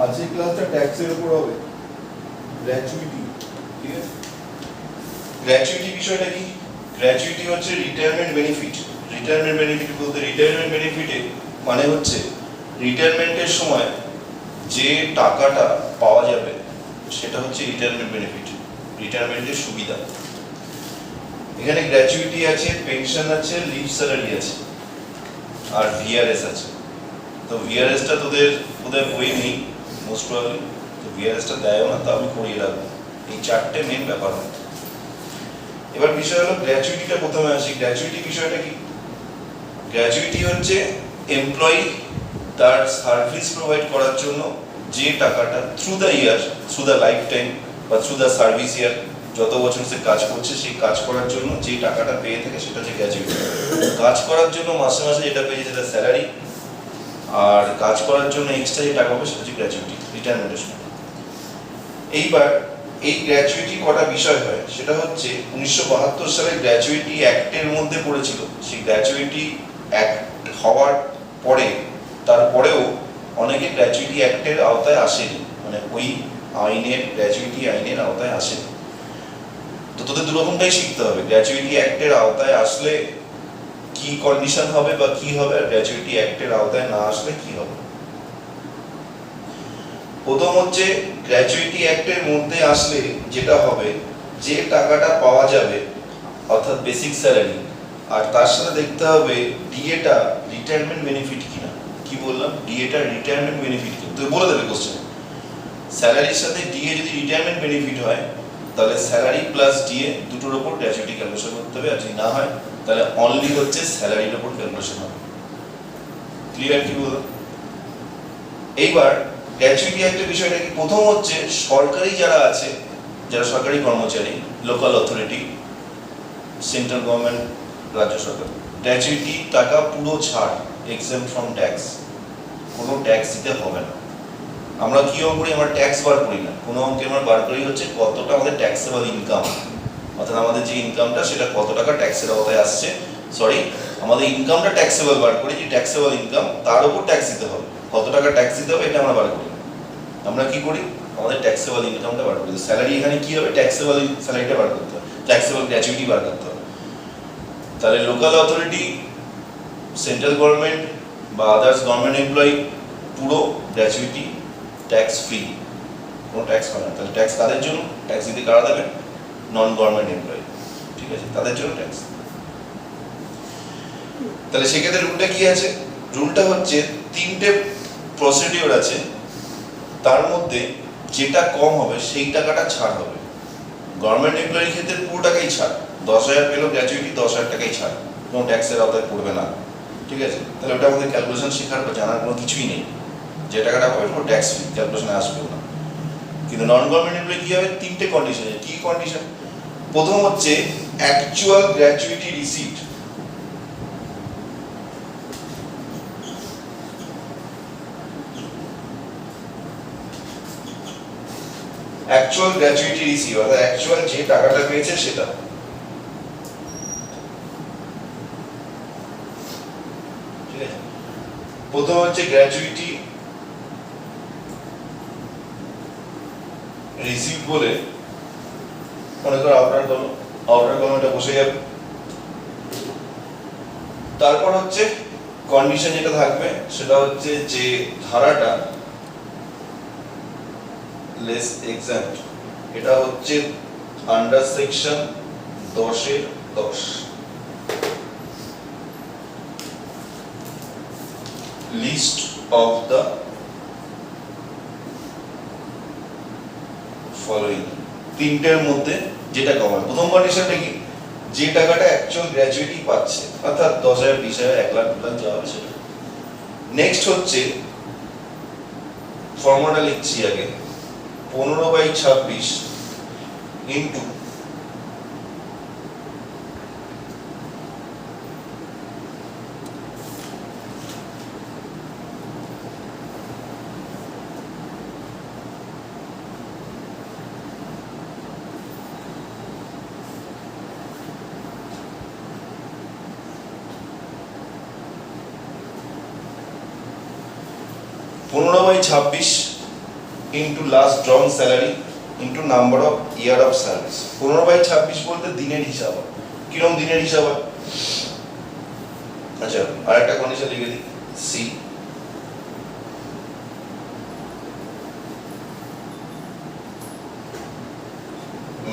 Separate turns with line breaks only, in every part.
আজকে ক্লাসটা ট্যাক্সের উপর হবে, গ্র্যাচুইটি। ঠিক আছে, গ্র্যাচুইটি বিষয়টা কি? গ্র্যাচুইটি হচ্ছে রিটায়ারমেন্ট বেনিফিট। রিটায়ারমেন্ট বেনিফিট বলতে রিটায়ারমেন্ট বেনিফিটে মানে হচ্ছে রিটায়ারমেন্টের সময় যে টাকাটা পাওয়া যাবে সেটা হচ্ছে রিটায়ারমেন্ট বেনিফিট, রিটায়ারমেন্টের সুবিধা। এখানে গ্র্যাচুইটি আছে, পেনশন আছে, লিভ স্যালারি আছে, আর ভিআরএস আছে। তো ভিআরএসটা তোদের বই নেই মোস্ট প্রবাবলি, তো ভিআরএসটা দেয়ও না, তা আমি করিয়ে রাখবো। এই চারটে মেন ব্যাপার হয়। এবার বিষয় হলো গ্র্যাচুইটিটা প্রথমে আসি। গ্র্যাচুইটি বিষয়টা কি? গ্র্যাচুইটি হচ্ছে এমপ্লয়ি তার সার্ভিস প্রোভাইড করার জন্য যে টাকাটা through the year, through the life time বা থ্রু দ্য সার্ভিস ইয়ার, যত বছর সে কাজ করছে সেই কাজ করার জন্য যে টাকাটা পেয়ে থাকে সেটা হচ্ছে গ্র্যাচুইটি। কাজ করার জন্য মাসে মাসে যেটা পেয়েছে সেটা স্যালারি, আর কাজ করার জন্য এক্সট্রা যে টাকা পাবে সেটা হচ্ছে গ্র্যাচুইটি রিটায়ারমেন্টের সময়। এইবার এই গ্র্যাচুইটি কটা বিষয় হয় সেটা হচ্ছে 1972 সালে গ্র্যাচুইটি অ্যাক্টের মধ্যে পড়েছিল। সেই গ্র্যাচুইটি অ্যাক্ট হওয়ার পরে তারপরেও অনেকে গ্র্যাচুইটি অ্যাক্টের আওতায় আসেনি, মানে ওই আইনের গ্র্যাচুইটি আইনের আওতায় আসেনি। তো তোদের দুরকমটাই শিখতে হবে, গ্র্যাচুইটি অ্যাক্টের আওতায় আসলে কি কন্ডিশন হবে বা কি হবে, আর গ্র্যাচুইটি অ্যাক্টের আওতায় না আসলে কি হবে। প্রথম হচ্ছে গ্র্যাচুইটি অ্যাক্টের মধ্যে আসলে যেটা হবে, যে টাকাটা পাওয়া যাবে অর্থাৎ বেসিক স্যালারি, আর তার সাথে দেখতে হবে ডিএটা রিটায়ারমেন্ট বেনিফিট কিনা। কি বললাম? ডিএটা রিটায়ারমেন্ট বেনিফিট কিনা, তো বলে দেবে কোশ্চেন। স্যালারির সাথে ডিএ যদি রিটায়ারমেন্ট বেনিফিট হয় তাহলে স্যালারি প্লাস ডিএ দুটোর উপর গ্র্যাচুইটি ক্যালকুলেশন করতে হবে, আর যদি না হয় তাহলে অনলি হচ্ছে স্যালারির উপর ক্যালকুলেশন হবে। ক্লিয়ার? কি বললাম? এইবার গ্র্যাচুইটি একটা বিষয়টা কি, প্রথম হচ্ছে সরকারি যারা আছে, যারা সরকারি কর্মচারী, লোকাল অথরিটি, সেন্ট্রাল গভর্নমেন্ট, রাজ্য সরকার, গ্র্যাচুইটি টাকা পুরো ছাড়, এক্সেম্পট ফ্রম ট্যাক্স, কোনো ট্যাক্স দিতে হবে না। আমরা কি করি? আমরা ট্যাক্স বার করি না, কোনো অঙ্কে আমরা বার করি হচ্ছে কতটা আমাদের ট্যাক্সেবল ইনকাম, অর্থাৎ আমাদের যে ইনকামটা সেটা কত টাকা ট্যাক্সের আওতায় আসছে, আমাদের ইনকামটা ট্যাক্সেবল বার করি, যে ট্যাক্সেবল ইনকাম তার উপর ট্যাক্স দিতে হবে, কত টাকা ট্যাক্স দিতে হবে এটা আমরা বার করি। আমরা কি করি? আমাদের ট্যাক্সেবল ইনকামটা বার করি। স্যালারি এখানে কি হবে? ট্যাক্সেবল স্যালারিটা বার করতে হবে, ট্যাক্সেবল গ্র্যাচুইটি বার করতে হবে। তাহলে লোকাল অথরিটি, সেন্ট্রাল গভর্নমেন্ট বা আদার্স গভর্নমেন্ট এমপ্লয়ি পুরো গ্র্যাচুইটি ট্যাক্স ফ্রি, কোনো ট্যাক্স হয় না। তাহলে ট্যাক্স কাদের জন্য? ট্যাক্স দিতে কারা দেবে? নন গভর্নমেন্ট এমপ্লয়ি, ঠিক আছে, তাদের জন্য ট্যাক্স। তাহলে সেক্ষেত্রে রুলটা কি আছে? রুলটা হচ্ছে তিনটে প্রসিডিওর আছে, তার মধ্যে যেটা কম হবে সেই টাকাটা ছাড় হবে। গভর্নমেন্ট এমপ্লয়ির ক্ষেত্রে পুরো টাকাই ছাড়, 10,000 পেলো গ্র্যাচুইটি 10,000 টাকাই ছাড়, কোনো ট্যাক্সের আওতায় পড়বে না, ঠিক আছে। তাহলে ওটা আমাদের ক্যালকুলেশন শেখার বা জানার কোনো কিছুই নেই, যে টাকাটা পাবে কোনো ট্যাক্স ফ্রি, ক্যালকুলেশনে আসবেও না। কিন্তু নন গভর্নমেন্ট এমপ্লয়ি কি হবে? তিনটে কন্ডিশন। কি কন্ডিশন? প্রথম হচ্ছে actual gratuity receipt. Actual gratuity receive, অর্থাৎ অ্যাকচুয়াল যে টাকাটা পেয়েছে সেটা। ঠিক আছে, প্রথম হচ্ছে গ্র্যাচুইটি রিসিভ বলে মনে করো আউটার কলমটা বসে যাবে। তারপর হচ্ছে কন্ডিশন যেটা থাকবে সেটা হচ্ছে যে ধারাটা লেস এক্সাম্পট, এটা হচ্ছে under section 10(10) list of the following. তিনটের মধ্যে যেটা কম হয়। প্রথম কন্ডিশনটা কি? যে টাকাটা অ্যাকচুয়াল গ্র্যাচুইটি পাচ্ছে, অর্থাৎ 10,000, 20,000, 1 লাখ, 2 লাখ যা হবে সেটা। নেক্সট হচ্ছে ফর্মুলাটা লিখছি আগে, 15/26 into (15/26) into last ড্রন salary into number of year of service. 15/26 বলতে দিনের হিসাব হয়। কিরকম দিনের হিসাব হয়? আচ্ছা, আর একটা কন্ডিশন লিখে দিই, সি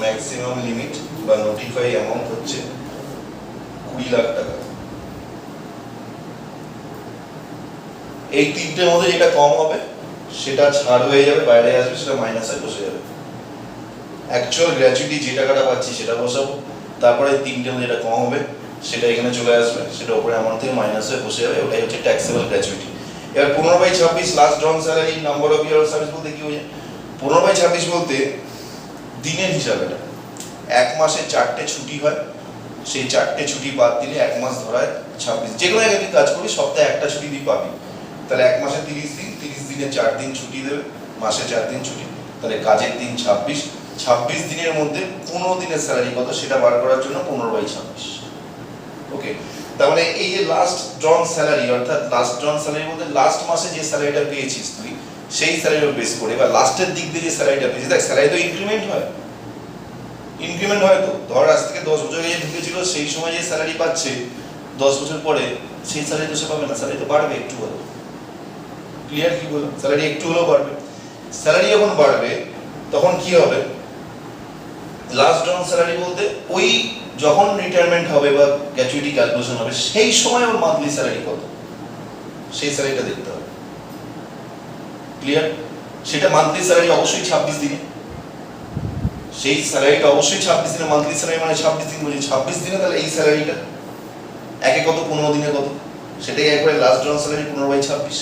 ম্যাক্সিমাম লিমিট বা নোটিফাই অ্যামাউন্ট হচ্ছে 20 লাখ টাকা। এই তিনটের মধ্যে যেটা কম হবে সেটা ছাড় হয়ে যাবে, বাইরে আসবে, সেটা মাইনাসে বসে যাবে। অ্যাকচুয়াল গ্র্যাচুইটি যে টাকাটা পাচ্ছি সেটা বসাবো, তারপরে তিনটের মধ্যে যেটা কম হবে সেটা এখানে চলে আসবে, সেটা উপরে অ্যামাউন্ট থেকে মাইনাস হয়ে বসে যাবে। ওটাই হচ্ছে ট্যাক্সেবল গ্র্যাচুইটি। এবার 15/26 last ড্রন salary number of year of service বলতে কি বোঝায়? 15/26 বলতে দিনের হিসাব। এটা এক মাসে 4টে ছুটি হয়, সেই 4টে ছুটি বাদ দিলে এক মাস ধরায় 26। যে কোনো জায়গায় কাজ করি সপ্তাহে একটা ছুটি দিয়ে পাবি, তাহলে এক মাসে 30 দিন, 30 দিনে 4 দিন ছুটি দেবে, মাসে 4 দিন ছুটি, তাহলে কাজের দিন 26। 26 দিনের মধ্যে 15 দিনের স্যালারি কত সেটা বার করার জন্য 15/26। ওকে, তার মানে এই যে লাস্ট ড্রন স্যালারি, অর্থাৎ লাস্ট ড্রন স্যালারি বলতে লাস্ট মাসে যে স্যালারিটা পেয়েছিস তুই, সেই স্যালারির বেস করে বা লাস্টের দিক দিয়ে যে স্যালারিটা পেয়েছিস, দেখ স্যালারি তো ইনক্রিমেন্ট হয়, ইনক্রিমেন্ট হয় তো। ধর আজ থেকে 10 বছর আগে ঢুকেছিল, সেই সময় যে স্যালারি পাচ্ছে 10 বছর পরে সেই স্যালারি তো সে পাবে না, স্যালারি তো বাড়বে একটু হলেও। ক্লিয়ার কি বললাম? স্যালারি একটু হলেও বাড়বে। স্যালারি যখন বাড়বে তখন কি হবে? লাস্ট ড্রন স্যালারি বলতে ওই যখন রিটায়ারমেন্ট হবে বা গ্র্যাচুইটি ক্যালকুলেশন হবে সেই সময় ওর মান্থলি স্যালারি কত, সেই স্যালারিটা দেখতে হবে। ক্লিয়ার? সেটা মান্থলি স্যালারি অবশ্যই 26 দিনে, সেই স্যালারিটা অবশ্যই 26 দিনে। মান্থলি স্যালারি মানে 26 দিন বলছি, 26 দিনে তাহলে এই স্যালারিটা একে কত, 15 দিনে কত, সেটাই একবারে last ড্রন salary 15/26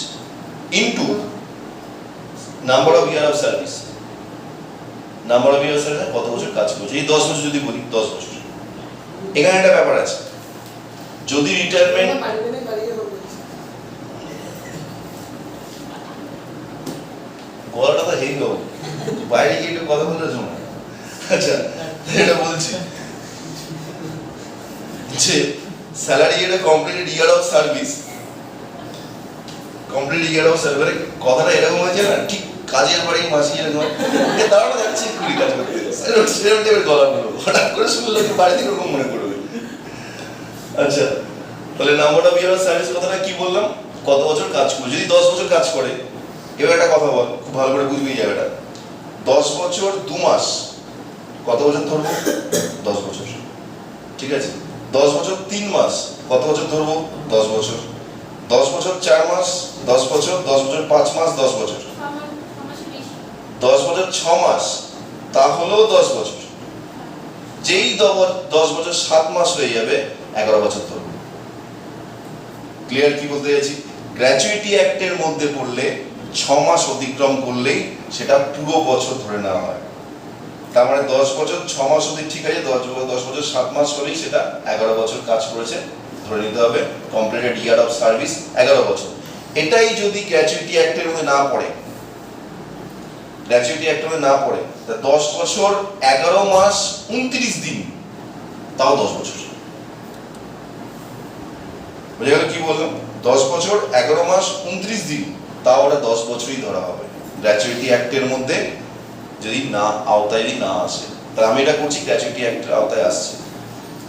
into number of year of service. Number of year service কত বছর কাজ করছে, এই 10 বছর যদি বলি 10 বছর। এখানে একটা ব্যাপার আছে, যদি রিটায়ারমেন্ট গলাটা তো হেই গো, বাইরে গিয়ে একটু কথা বলতে শোনো। আচ্ছা, এটা বলছি যে স্যালারি এটা completed year of service, complete year of service কথাটা এরকম হয়েছে না, ঠিক কাজের পরে মাসি এরকম দাঁড়ানো যাচ্ছে কুড়ি কাজ করতে, সেরকম টাইপের গলা বলবো, হঠাৎ করে শুনলো কি বাড়ি থেকে ওরকম মনে করবে। আচ্ছা, তাহলে number of year of service কথাটা কি বললাম? কত বছর কাজ করে, যদি 10 বছর কাজ করে। এবার একটা কথা বল, খুব ভালো করে বুঝবি এই জায়গাটা। 10 বছর 2 মাস কত বছর ধরবো? 10 বছর। ঠিক আছে, 10 বছর 3 মাস কত বছর ধরবো? 10 বছর। 10 বছর 4 মাস 10 বছর, 10 বছর 5 মাস 10 বছর, 10 বছর 6 মাস তা হলো 10 বছর। যেই 10 বছর 7 মাস হয়ে যাবে 11 বছর ধরবো। ক্লিয়ার কি বলতে চাইছি? গ্র্যাচুইটি অ্যাক্টের মধ্যে পড়লে 6 মাস অতিক্রম করলেই সেটা পুরো বছর ধরে নেওয়া হয়। তার মানে 10 বছর 6 মাস অবধি ঠিক আছে, 10 বছর 7 মাস হলেই সেটা 11 বছর কাজ করেছে ধরে নিতে হবে। কমপ্লিটেড ইয়ার অফ সার্ভিস 11 বছর। এটাই যদি গ্র্যাচুইটি অ্যাক্টের মধ্যে না পড়ে, গ্র্যাচুইটি অ্যাক্টের মধ্যে না পড়ে, তা 10 বছর 11 মাস 29 দিন তাও 10 বছর। বুঝে গেল কি বললাম? 10 বছর 11 মাস 29 দিন তাও ওটা 10 বছরই ধরা হবে গ্র্যাচুইটি অ্যাক্টের মধ্যে যদি না আওতায় না আসে। তাহলে আমি এটা করছি গ্র্যাচুইটি অ্যাক্টের আওতায় আসছে,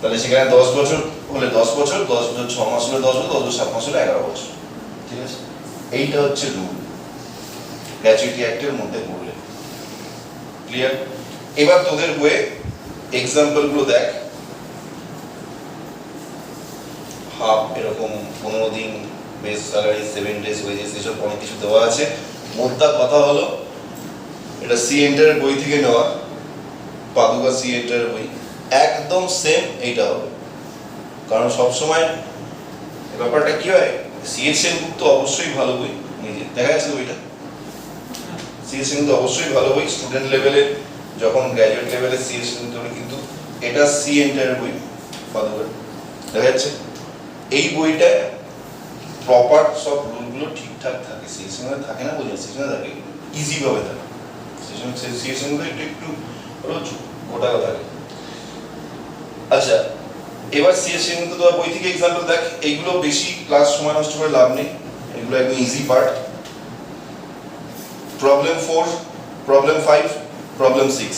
তাহলে সেখানে 10 বছর হলে 10 বছর, 10 বছর 6 মাস হলে 10 বছর, 10 বছর 7 মাস হলে 11 বছর। ঠিক আছে, এইটা হচ্ছে রুল গ্র্যাচুইটি অ্যাক্টের মধ্যে পড়লে। ক্লিয়ার? এবার তোদের বইয়ে এক্সাম্পল গুলো দেখ। হাফ এরকম 15 দিন বেস স্যালারি, 7 ডেজ ওয়েজেস, এসব অনেক কিছু দেওয়া আছে। মোদ্দা কথা হলো এটা সি এন্টারের বই থেকে নেওয়া, পাদুকা সি এন্টারের বই, একদম সেম এইটা হবে। কারণ সবসময় ব্যাপারটা কি হয়, সিএস সেনগুপ্ত তো অবশ্যই ভালো বই, নিজে দেখা যাচ্ছে বইটা, সিএস সেনগুপ্ত অবশ্যই ভালো বই। স্টুডেন্ট লেভেলে যখন গ্র্যাজুয়েট লেভেলে সিএস সেনগুপ্ত, কিন্তু এটা সি এন্টারের বই পাদুকার, দেখা যাচ্ছে। এই বইটা প্রপার সব রুলগুলো ঠিকঠাক থাকে, সিএস সেনগুপ্ত থাকে না বলছি, সিএস সেনগুপ্ত থাকে ইজি ভাবে থাকে, সিএস সেনগুপ্ত একটু গোটানো থাকে। আচ্ছা, এবার সিএস সেনগুপ্ত বই থেকে এক্সাম্পল দেখ। এইগুলো বেশি ক্লাস সময় নষ্ট করে লাভ নেই, এগুলো একদম easy part. Problem 4, problem 5, problem 6।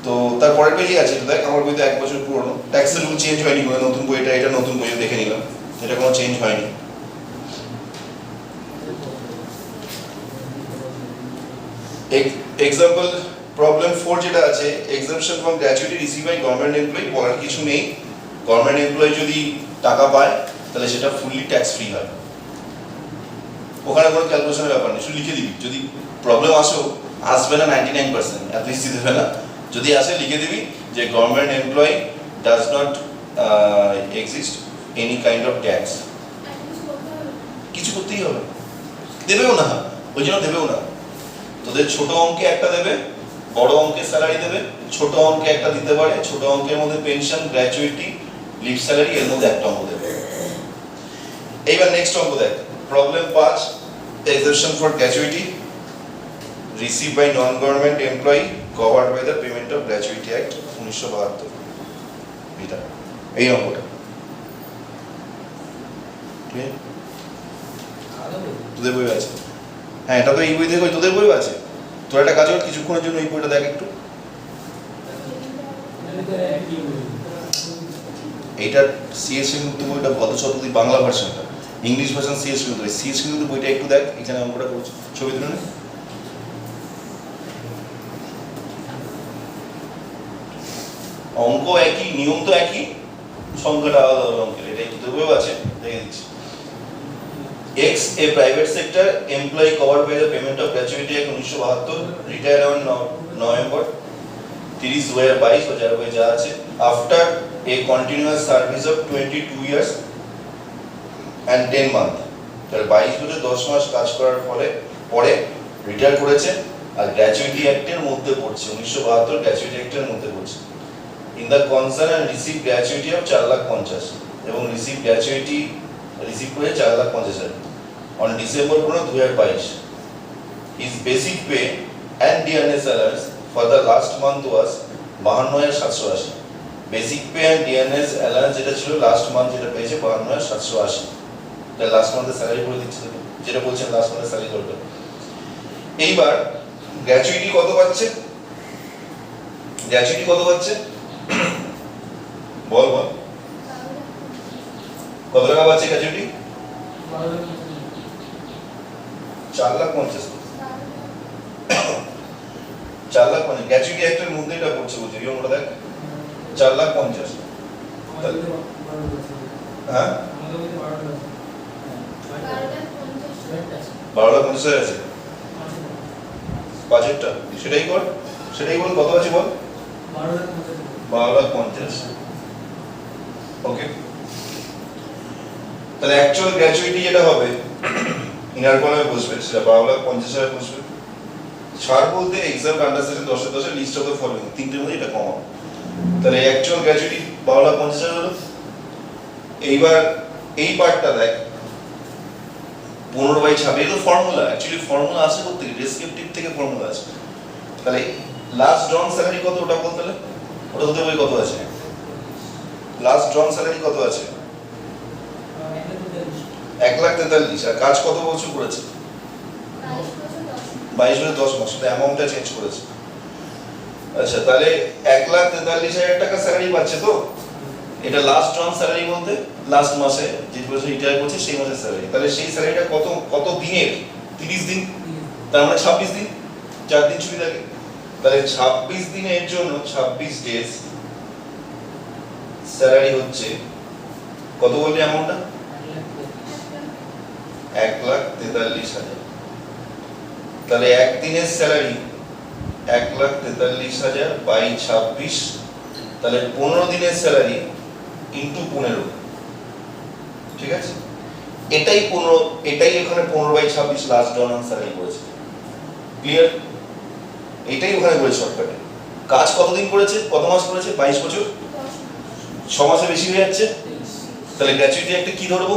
তো তারপরের পেজে আছে, এটা দেখ আমার বইতে 1 বছর পুরনো, ট্যাক্সের রুল চেঞ্জ হয়নি, কোনো নতুন বইটা, এটা নতুন বইয়ে দেখে নিলাম, এটা কোনো চেঞ্জ হয়নি। এক্সাম্পল প্রবলেম 4 যেটা আছে, exemption from gratuity receive by government employee, বলার কিছু নেই। গভর্নমেন্ট এমপ্লয়ি যদি টাকা পায় তাহলে সেটা ফুললি ট্যাক্স ফ্রি হয়, ওখানে কোনো ক্যালকুলেশনের ব্যাপার নেই, শুধু লিখে দিবি। যদি প্রবলেম আসবে না 99%, অ্যাটলিস্ট দেবে না, যদি আসে লিখে দিবি যে government employee does not exist any kind of tax. কিছু করতেই হবে, দেবেও না, ওই জন্য দেবেও না। তোদের ছোট অঙ্কে একটা দেবে, বড় অঙ্কের স্যালারি দেবে, ছোট অঙ্কে একটা দিতে পারে, ছোট অঙ্কের মধ্যে পেনশন, গ্র্যাচুইটি, লিভ স্যালারি, এর মধ্যে একটা অঙ্ক দেবে। এইবার নেক্সট অঙ্ক দেখ, problem 5, exception for gratuity receive by non government employee covered by the payment of gratuity act 1972। এটা এই অঙ্কটা তোদের বই আছে? হ্যাঁ, এটা তো এই বই থেকে, তোদের বইও আছে। তোর একটা কাজ কর, কিছুক্ষণের জন্য এই বইটা দেখ একটু। এইটা সিএস কিন্তু বইটা গত শতাব্দী বাংলা ভার্সনটা, ইংলিশ ভার্সন সিএস কিন্তু, সিএস কিন্তু বইটা একটু দেখ, এখানে অঙ্কটা করছে, ছবি তুলে নে। অঙ্ক একই, নিয়ম তো একই, সংখ্যাটা আলাদা হবে অঙ্কের, এটাই তোদের বইও আছে, দেখে দিচ্ছি। X, a private sector employee covered by the payment of gratuity act 1972, retire on November 30/22 যার বই যা আছে, after a continuous service of 22 years and 10 months, তার 22 বছর 10 মাস কাজ করার পরে রিটায়ার করেছে, আর গ্র্যাচুইটি অ্যাক্টের মধ্যে পড়ছে, 1972 গ্র্যাচুইটি অ্যাক্টের মধ্যে পড়ছে। In the concern and receive gratuity of 4,50,000 এবং রিসিভ গ্র্যাচুইটি রিসিভ করে 4,50,000 on December 2022. His basic pay and dearness allowance for the last month was 52,780. Basic pay and dearness allowance যেটা ছিল last month যেটা পেয়েছে 52,780, এটা last মান্থের salary করে দিচ্ছে, যেটা বলছেন লাস্ট মান্থের স্যালারি দরকার। এইবার গ্র্যাচুইটি কত পাচ্ছে, গ্র্যাচুইটি কত পাচ্ছে বল বল, কত টাকা পাচ্ছে গ্র্যাচুইটি? 4,50,000। 4,50,000 গ্র্যাচুইটি অ্যাক্টের মধ্যে এটা পড়ছে, বুঝলি আমরা দেখ 4,50,000। হ্যাঁ 12,50,000 আছে বাজেটটা, সেটাই কর, সেটাই বল কত আছে বল, 12,50,000। ওকে, তাহলে অ্যাকচুয়াল গ্র্যাচুইটি যেটা হবে ইনার কলামে বসবে, সেটা 12,50,000 বসবে। ছাড় বলতে exam understanding 10 list of the following, তিনটের মধ্যে এটা কমন, তাহলে অ্যাকচুয়াল গ্র্যাচুইটি 12,50,000 হলো। এইবার এই পার্টটা দেখ 15/26, এটা ফর্মুলা, অ্যাকচুয়ালি ফর্মুলা আছে করতে গেলে ডেসক্রিপটিভ থেকে ফর্মুলা আছে। তাহলে লাস্ট ড্রন স্যালারি কত ওটা বল, তাহলে ওটা হতে বই কত আছে, লাস্ট ড্রন স্যালারি কত আছে 1,43,000, আর কাজ কত বছর করেছে 22 বছর 10 মাস, তো অ্যামাউন্টটা চেঞ্জ করেছে। আচ্ছা, তাহলে 1,43,000 টাকা স্যালারি পাচ্ছে, তো এটা লাস্ট ড্রন স্যালারি বলতে লাস্ট মাসে যে বছর রিটায়ার করছে সেই মাসের স্যালারি, তাহলে সেই স্যালারিটা কত দিনের, 30 দিন, তার মানে 26 দিন, 4 দিন ছুটি থাকে, তাহলে 26 দিনের জন্য 26 ডেজ স্যালারি হচ্ছে কত বললি অ্যামাউন্টটা, 1,43,000। তাহলে একদিনের স্যালারি 1,43,000 বাই 26, তাহলে 15 দিনের স্যালারি ইনটু 15, ঠিক আছে? এটাই এখানে 15/26 লাস্ট ডন স্যালারি করেছে, ক্লিয়ার? এটাই ওখানে করেছে শর্টকাটে। কাজ কতদিন করেছে, কত মাস করেছে, 22 বছর, 6 মাসে বেশি হয়ে যাচ্ছে, তাহলে গ্র্যাচুইটি একটা কি ধরবো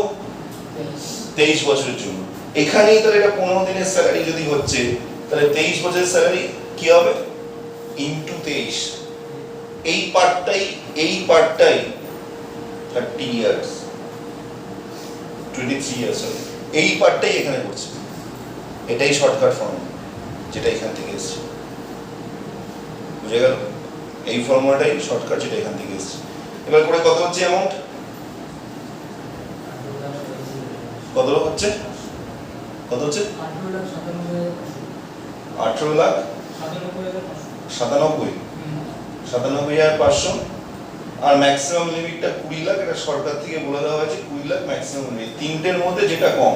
23 বছরের জন্য। এখানেই তাহলে এটা 15 দিনের স্যালারি যদি হচ্ছে, তাহলে 23 বছরের স্যালারি কি হবে ইনটু 23, এই পার্টটাই 30 ইয়ার্স 23 ইয়ার্স, এই পার্টটাই এখানে করছে, এটাই শর্টকাট ফর্ম। যেটা এখান থেকে এসছে, বুঝে গেল? এই ফর্মুলাটাই শর্টকাট, যেটা এখান থেকে এসছে। এবার করে কত হচ্ছে অ্যামাউন্ট, কত হচ্ছে, কত হচ্ছে? 18,97,500 আর ম্যাক্সিমাম লিমিটটা 20 লাখ। এটা সরকার থেকে বলে দেওয়া হয়েছে 20 লাখ ম্যাক্সিমাম লিমিট। তিনটের মধ্যে যেটা কম,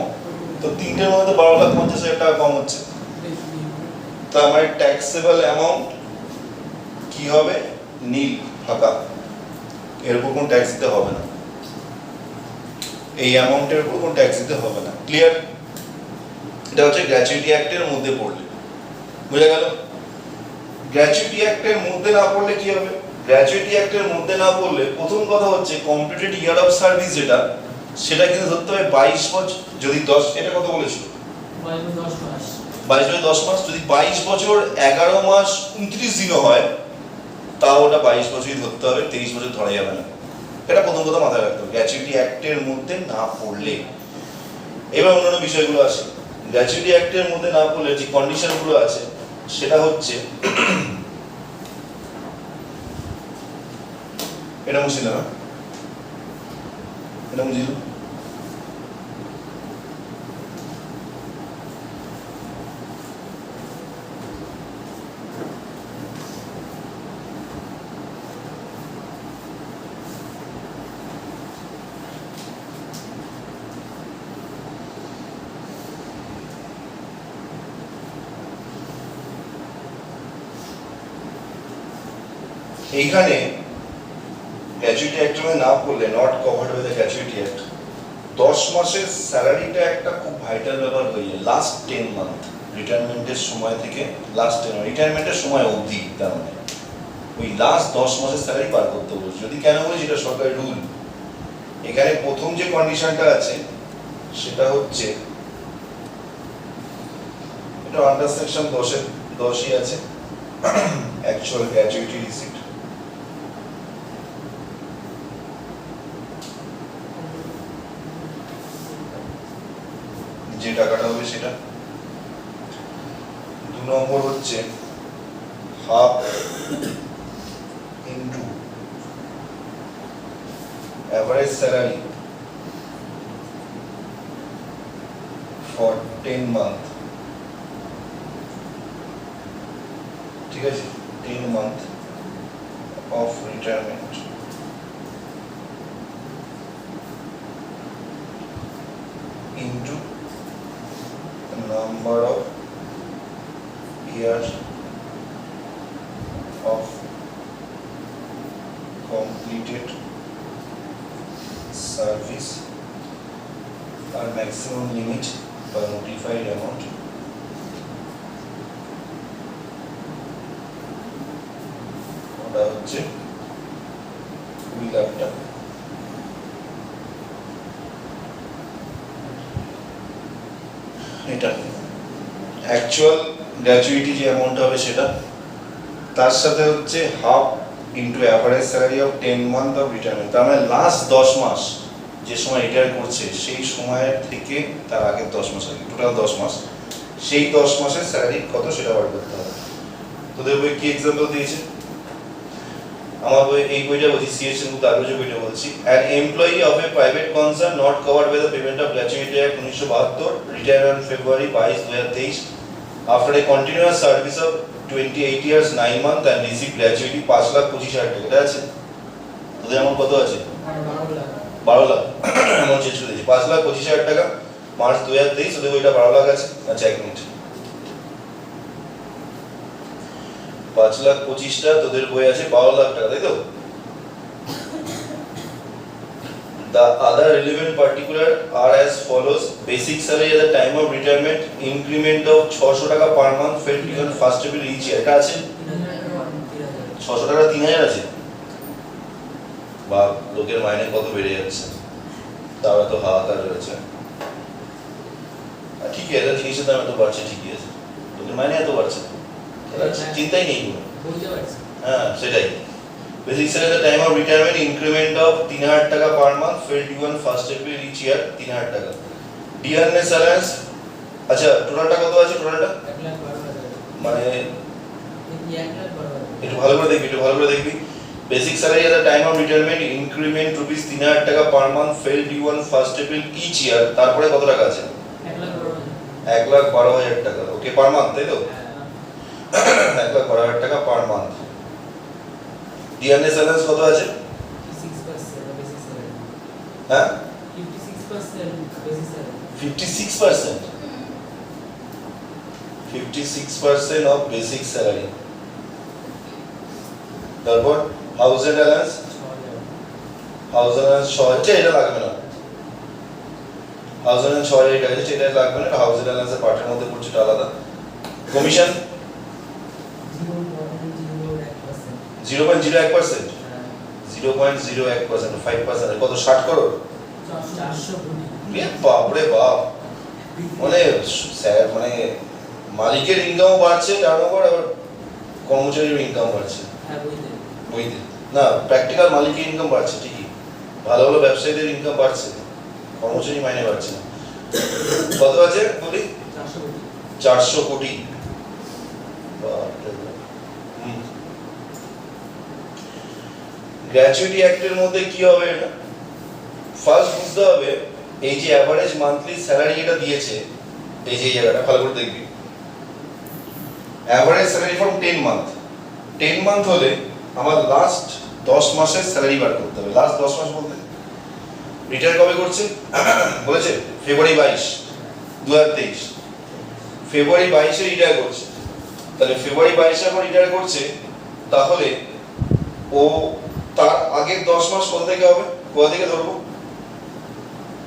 তো তিনটের মধ্যে 12,50,000 টাকা কম হচ্ছে। তার মানে ট্যাক্সেবল অ্যামাউন্ট কি হবে? নীল, ফাঁকা। এর উপর কোনো ট্যাক্স দিতে হবে না, এই অ্যামাউন্টের উপর কোনো ট্যাক্স দিতে হবে না। ক্লিয়ার? এটা হচ্ছে গ্র্যাচুইটি অ্যাক্টের মধ্যে পড়লে, বুঝা গেল? গ্র্যাচুইটি অ্যাক্টের মধ্যে না পড়লে কি হবে? গ্র্যাচুইটি অ্যাক্টের মধ্যে না পড়লে প্রথম কথা হচ্ছে কমপ্লিটেড ইয়ার অফ সার্ভিস যেটা, সেটা কিন্তু ধরতে হবে 22 বছর। যদি 10, এটা কত বলেছিল? 22/10 মাস। যদি 22 বছর 11 মাস 29 দিনও হয়, তাও ওটা 22 বছরই ধরতে হবে, 23 বছর ধরা যাবে না। এটা প্রথম কথা মাথায় রাখতে হবে, গ্র্যাচুইটি অ্যাক্টের মধ্যে না পড়লে। এবার অন্যান্য বিষয়গুলো আসে। গ্র্যাচুইটি অ্যাক্টের মধ্যে না পড়লে যে কন্ডিশনগুলো আছে, সেটা হচ্ছে, এটা মুছিল না, এটা মুছিল, এইখানে গ্র্যাচুইটি অ্যাক্টের মধ্যে না পড়লে not covered by the gratuity act. 10 মাসের স্যালারিটা একটা খুব ভাইটাল ব্যাপার হয়ে যায়। লাস্ট 10 মান্থ রিটায়ারমেন্টের সময় থেকে লাস্ট 10 রিটায়ারমেন্টের সময় অবধি, তার মানে ওই লাস্ট 10 মাসের স্যালারি বার করতে বলছে। যদি কেন বলছি, এটা সরকারি রুল। এখানে প্রথম যে কন্ডিশনটা আছে সেটা হচ্ছে, এটা আন্ডার সেকশন 10ই আছে, অ্যাকচুয়াল গ্র্যাচুইটি রিসিপ্ট। যে টাকাটা হবে সেটা। 2 নম্বর হচ্ছে half into average salary for 10 month. ঠিক আছে, 10 month of retirement into number of years of completed service or maximum limit per notified amount ওটা হচ্ছে 20 লাখ টাকা। এটা অ্যাকচুয়াল গ্র্যাচুইটি যে অ্যামাউন্ট হবে সেটা, তার সাথে হচ্ছে half into average salary of 10 month of retirement. তার মানে লাস্ট 10 মাস যে সময় রিটায়ার করছে, সেই সময়ের থেকে তার আগের 10 মাস আগে, টোটাল 10 মাস, সেই 10 মাসের স্যালারি কত সেটা বার করতে হবে। তোদের বই কি এক্সাম্পল দিয়েছে? আমার বই, এই বইটা বলছি, সিএস সেনগুপ্ত আরও যে বইটা বলছি, an employee of a private concern not covered by the payment of gratuity act 1972 retired on February 22, 2023 after a continuous service of 28 years 9 months and receive gratuity 5,25,000 টাকা। এটা আছে তোদের? আমার কত আছে? 12 লাখ। এমন চেঞ্জ করে দিয়েছি, 5,25,000 টাকা মার্চ 2023। ওদের বইটা 12 লাখ আছে। আচ্ছা, 1 মিনিট, 5,25,000টা তোদের বই আছে 12 লাখ টাকা, তাই তো? The other relevant particular are as follows: basic salary at the time of retirement, increment of 600 টাকা per month felt given first April each year। এটা আছে 600 টাকা 3,000 আছে। বা লোকের মাইনে কত বেড়ে যাচ্ছে, তারা তো হাহাকার রয়েছে। ঠিকই আছে, জিনিসের দাম এত বাড়ছে, ঠিকই আছে, লোকের মাইনে এত বাড়ছে, চিন্তাই নেই। হ্যাঁ, সেটাই। Basic salary at the time of retirement, increment of 3,000 টাকা per month felt given first April each year, 3,000 টাকা। Dearness allowance, আচ্ছা টোটালটা কত আছে? টোটালটা মানে একটু ভালো করে দেখবি basic salary at the time of retirement increment rupees 3000 টাকা per month fell due on 1 April each year. তারপরে কত টাকা আছে? 1,12,000 টাকা। ওকে, পার মান্থ, তাই তো? 1,12,000 টাকা পার মান্থ। ডিএনএস ব্যালেন্স কত আছে? 56% হ্যাঁ 56% 56% অফ বেসিক স্যালারি। তারপর হাউস রেন্ট অ্যালাউন্স 6,000 এটা লাগবে না। হাউস রেন্ট 6,000 টাকা আছে, এটা লাগবে না, হাউস রেন্ট অ্যালাউন্সের পার্টের মধ্যে পড়ছে, এটা আলাদা। কমিশন 0.01%, 0.01%, 5%, কত? 60 করোড়।
400 কোটি।
বাপরে বাপ, মানে মানে মালিকের ইনকামও বাড়ছে টার্নওভার, আবার কর্মচারীর ইনকাম বাড়ছে।
হ্যাঁ
বইতে না, প্র্যাকটিক্যাল মালিকের ইনকাম বাড়ছে ঠিকই, ভালো ভালো ব্যবসায়ীদের ইনকাম বাড়ছে, কর্মচারী মাইনে বাড়ছে না। কত আছে বলি? 400 কোটি। গ্র্যাচুইটি অ্যাক্টের মধ্যে কি হবে? এটা ফার্স্ট বুঝতে হবে, এই যে অ্যাভারেজ মান্থলি স্যালারি এটা দিয়েছে, এই যে জায়গাটা ভালো করে দেখবি, average salary from 10 month. 10 month হলে আমার লাস্ট 10 মাসের স্যালারি বার করতে হবে। লাস্ট 10 মাস বলতে রিটায়ার কবে করছে বলেছে? ফেব্রুয়ারি 22, 2023। ফেব্রুয়ারি 22-এ রিটায়ার করছে, তাহলে ফেব্রুয়ারি 22-এ যখন রিটায়ার করছে, তাহলে ও তার আগের 10 মাস কোথা থেকে হবে? কোথা থেকে ধরবো?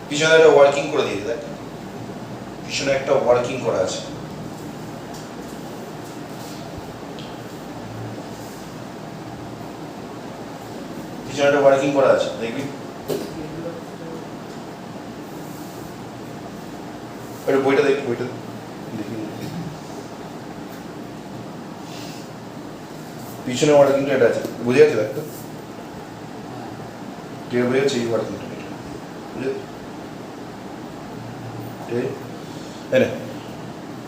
পিছনে একটা ওয়ার্কিং করে দিয়ে দেখ, পিছনে একটা ওয়ার্কিং করা আছে। পিছনে একটা ওয়ার্কিং করা আছে, দেখবি। একটা বইটা দেখি, বইটা দেখি, পিছনে ওয়ার্কিংটা এটা আছে, বুঝে গেছে? দেখ তো কে বুঝেছে এই ওয়ার্কিংটা? বুঝে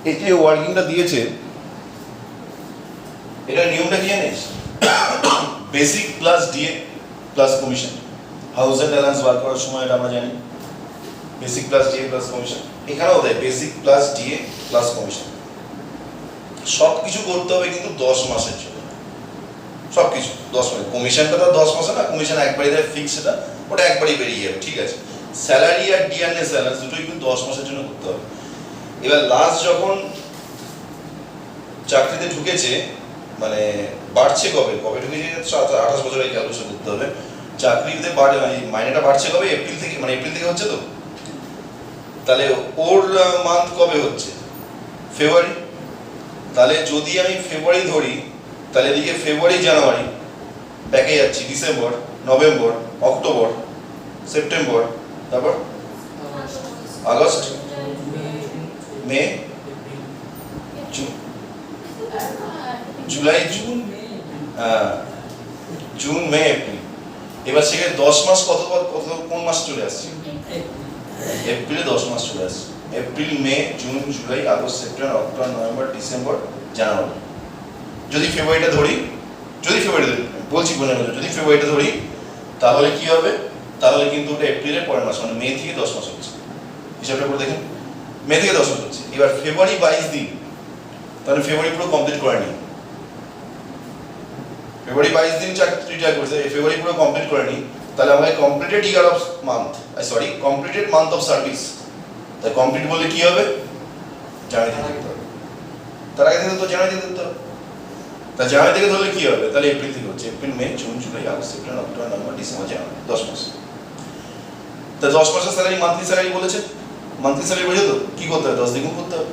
এই যে ওয়ার্কিংটা দিয়েছে, এটা নিয়মটা কি জানিস? Basic plus DA plus commission. House rent allowance বার করার সময় এটা আমরা জানি, basic plus DA plus commission. এখানেও দেয় basic plus DA plus commission. সব কিছু করতে হবে কিন্তু 10 মাসের জন্য, সব কিছু 10 মাস। কমিশনটা তো 10 মাসে না, কমিশন একবারই দেয় ফিক্স, সেটা ওটা একবারই বেরিয়ে যাবে, ঠিক আছে। স্যালারি আর ডিএনএস অ্যালাউন্স দুটোই কিন্তু 10 মাসের জন্য করতে হবে। এবার লাস্ট যখন চাকরিতে ঢুকেছে, মানে বাড়ছে কবে ঢুকেছে? 28 বছর এই ক্যালকুলেশন করতে হবে। চাকরিতে বাড়ে, মাইনেটা বাড়ছে কবে? এপ্রিল থেকে, মানে এপ্রিল থেকে হচ্ছে তো, তাহলে ওর মান্থ কবে হচ্ছে? ফেব্রুয়ারি। তাহলে যদি আমি ফেব্রুয়ারি ধরি, তাহলে এদিকে ফেব্রুয়ারি, জানুয়ারি ব্যাকে যাচ্ছি, ডিসেম্বর, নভেম্বর, অক্টোবর, সেপ্টেম্বর, তারপর আগস্ট, মে, জুলাই, জুন, মে, এপ্রিল। এবার সেখানে 10 মাস কত কোন মাস চলে আসছে? এপ্রিলে 10 মাস চলে আসছে। April, May, June, July, August, September, October, November, December, January. যদি ফেব্রুয়ারিটা ধরি, বলছি মনে মনে, যদি ফেব্রুয়ারিটা ধরি, তাহলে কি হবে? তাহলে কিন্তু ওটা এপ্রিলের পরের মাস, মানে মে থেকে 10 মাস হচ্ছে। হিসাবটা করে দেখেন, মে থেকে 10 মাস হচ্ছে। এবার ফেব্রুয়ারি 22 দিন, তাহলে ফেব্রুয়ারি পুরো কমপ্লিট করে নি। ফেব্রুয়ারি 22 দিন রিটায়ার করেছে, ফেব্রুয়ারি পুরো কমপ্লিট করে নি, তাহলে আমাকে completed year of month, completed month of service. তাই কমপ্লিট বললে কি হবে? জানুয়ারি থেকে ধরতে হবে, তার আগে থেকে তো জানুয়ারি থেকে ধরতে হবে। তা জানুয়ারি থেকে ধরলে কি হবে? তাহলে এপ্রিল থেকে হচ্ছে, April, May, June, July, August, September, October, November, December, January, 10 মাস। তা 10 মাসের স্যালারি মান্থলি স্যালারি বলেছে, মান্থলি স্যালারি বোঝো তো? কি করতে হবে? 10 দ্বিগুণ করতে হবে,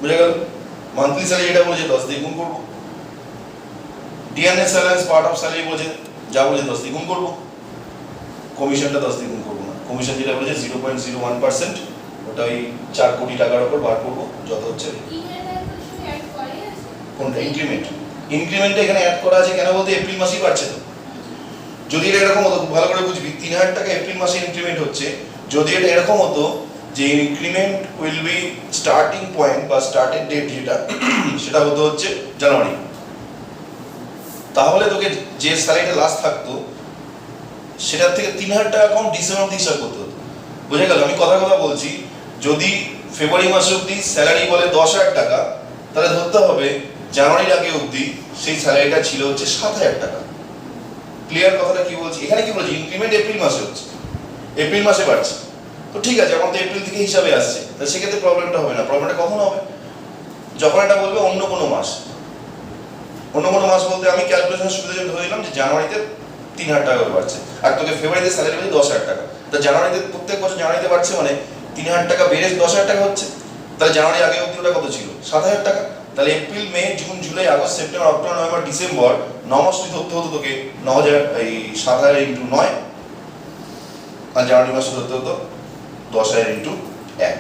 বুঝে গেল? মান্থলি স্যালারি এটা বলেছে 10 দ্বিগুণ করবো। DNS allowance part of salary বলেছে, যা বলেছে 10 দ্বিগুণ করবো। কমিশনটা 10 দ্বিগুণ করবো না, কমিশন যেটা বলেছে 0.01%, ওটা ওই 4 কোটি টাকার উপর বার করবো, যত হচ্ছে। কোনটা? ইনক্রিমেন্টটা এখানে অ্যাড করা আছে কেন বলতে? এপ্রিল মাসেই পাচ্ছে তো। যদি এটা এরকম হতো, ভালো করে বুঝবি, 3000 টাকা এপ্রিল মাসে ইনক্রিমেন্ট হচ্ছে, যদি এটা এরকম হতো যে increment will be starting point বা স্টার্টিং ডেট যেটা সেটা হতে হচ্ছে জানুয়ারি। তাহলে তোকে যে স্যালারিটা লাস্ট থাকতো সেটার থেকে 3,000 টাকা কম ডিসেম্বর অব্দি হিসাব করতে হতো। বুঝে গেল? আমি কথা বলছি, যদি ফেব্রুয়ারি মাস অব্দি স্যালারি বলে 10,000 টাকা, তাহলে ধরতে হবে জানুয়ারির আগে অব্দি সেই স্যালারিটা ছিল হচ্ছে 7,000 টাকা। ক্লিয়ার কথাটা কি বলছি? এখানে কি বলছি, ইনক্রিমেন্ট এপ্রিল মাসে হচ্ছে, এপ্রিল মাসে বাড়ছে, তো ঠিক আছে, এখন তো এপ্রিল থেকে হিসাবে আসছে, তাহলে সেক্ষেত্রে প্রবলেমটা হবে না। প্রবলেমটা কখন হবে? যখন এটা বলবে অন্য কোনো মাস। অন্য কোনো মাস বলতে আমি ক্যালকুলেশনের সুবিধা জন্য ধরে নিলাম যে জানুয়ারিতে 3,000 টাকা করে বাড়ছে, আর তোকে ফেব্রুয়ারিতে স্যালারি বলছে 10,000 টাকা, তা জানুয়ারিতে প্রত্যেক বছর জানুয়ারিতে বাড়ছে মানে 3,000 টাকা বেড়ে 10,000 টাকা হচ্ছে। তাহলে জানুয়ারি আগে অব্দি ওটা কত ছিল? 7,000 টাকা। তাহলে April, May, June, July, August, September, October, November, December 9 মাস তুই ধরতে হতো তোকে 9,000 এই 7,000 ইন্টু 9, আর জানুয়ারি মাসে ধরতে হতো 10,000 ইন্টু 1।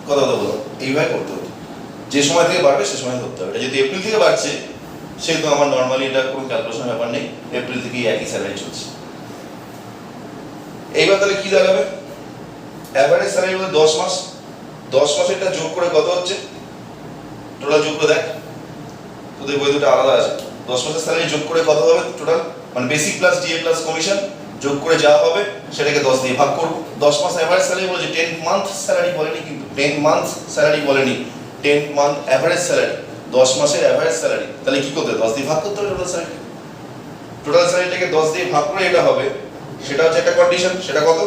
কথা বলো, এইভাবে করতে হতো। যে সময় থেকে বাড়বে সে সময় ধরতে হবে। এটা যদি এপ্রিল থেকে বাড়ছে সেহেতু আমার নর্মালি এটা কোনো ক্যালকুলেশন ব্যাপার নেই, এপ্রিল থেকেই একই স্যালারি চলছে। এইবার তাহলে কি দাঁড়াবে? অ্যাভারেজ স্যালারি বলতে 10 মাস, 10 মাসেরটা যোগ করে কত হচ্ছে? টোটাল যোগ করে দেখ, তোদের বই দুটো আলাদা আছে। 10 মাসের স্যালারি যোগ করে কত হবে টোটাল? মানে basic plus DA plus commission যোগ করে যা হবে সেটাকে 10 দিয়ে ভাগ করব। 10 মাস অ্যাভারেজ স্যালারি বলেছে, 10 মান্থ স্যালারি বলেনি, কিন্তু 10 মান্থ স্যালারি বলেনি, 10 মান্থ অ্যাভারেজ স্যালারি, 10 মাসের অ্যাভারেজ স্যালারি। তাহলে কি করতে হবে? 10 দিয়ে ভাগ করতে হবে টোটাল স্যালারি। টোটাল স্যালারিটাকে 10 দিয়ে ভাগ করে এটা হবে, সেটা হচ্ছে একটা কন্ডিশন। সেটা কত?